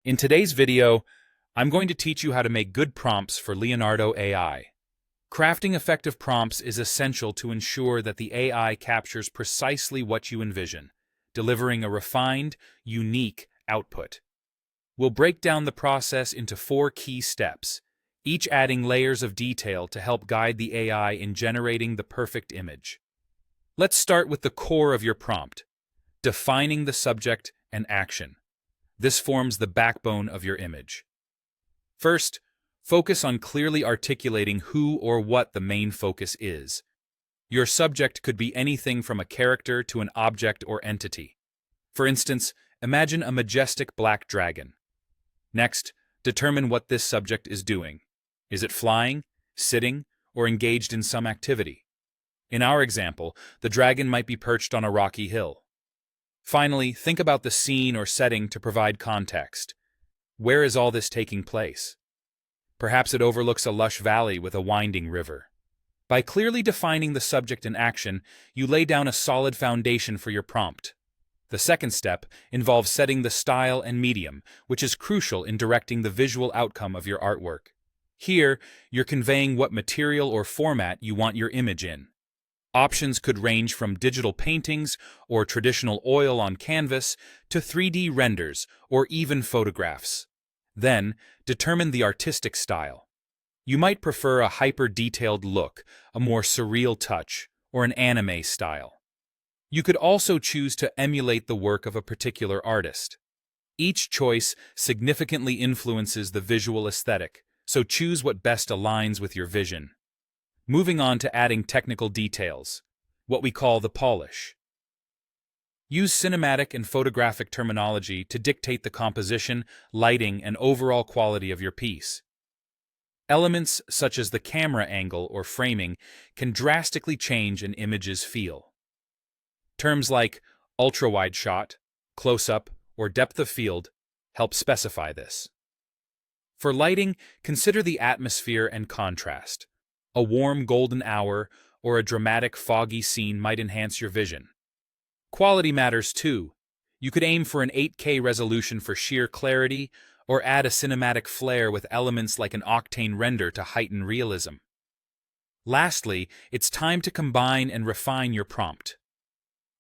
In today's video, I'm going to teach you how to make good prompts for Leonardo AI. Crafting effective prompts is essential to ensure that the AI captures precisely what you envision, delivering a refined, unique output. We'll break down the process into 4 key steps, each adding layers of detail to help guide the AI in generating the perfect image. Let's start with the core of your prompt, defining the subject and action. This forms the backbone of your image. First, focus on clearly articulating who or what the main focus is. Your subject could be anything from a character to an object or entity. For instance, imagine a majestic black dragon. Next, determine what this subject is doing. Is it flying, sitting, or engaged in some activity? In our example, the dragon might be perched on a rocky hill. Finally, think about the scene or setting to provide context. Where is all this taking place? Perhaps it overlooks a lush valley with a winding river. By clearly defining the subject and action, you lay down a solid foundation for your prompt. The second step involves setting the style and medium, which is crucial in directing the visual outcome of your artwork. Here, you're conveying what material or format you want your image in. Options could range from digital paintings or traditional oil on canvas to 3D renders or even photographs. Then, determine the artistic style. You might prefer a hyper-detailed look, a more surreal touch, or an anime style. You could also choose to emulate the work of a particular artist. Each choice significantly influences the visual aesthetic, so choose what best aligns with your vision. Moving on to adding technical details, what we call the polish. Use cinematic and photographic terminology to dictate the composition, lighting, and overall quality of your piece. Elements such as the camera angle or framing can drastically change an image's feel. Terms like ultra-wide shot, close-up, or depth of field help specify this. For lighting, consider the atmosphere and contrast. A warm golden hour or a dramatic foggy scene might enhance your vision. Quality matters too. You could aim for an 8K resolution for sheer clarity or add a cinematic flair with elements like an octane render to heighten realism. Lastly, it's time to combine and refine your prompt.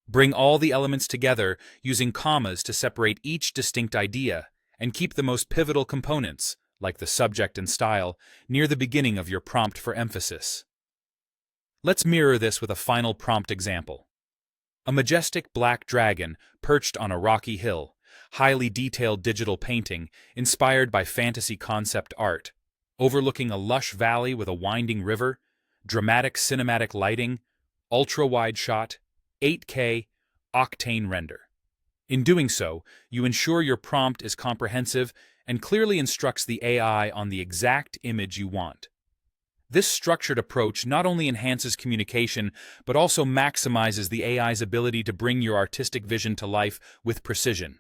Bring all the elements together using commas to separate each distinct idea and keep the most pivotal components, like the subject and style, near the beginning of your prompt for emphasis. Let's mirror this with a final prompt example. A majestic black dragon perched on a rocky hill, highly detailed digital painting inspired by fantasy concept art, overlooking a lush valley with a winding river, dramatic cinematic lighting, ultra-wide shot, 8K, octane render. In doing so, you ensure your prompt is comprehensive and clearly instructs the AI on the exact image you want. This structured approach not only enhances communication, but also maximizes the AI's ability to bring your artistic vision to life with precision.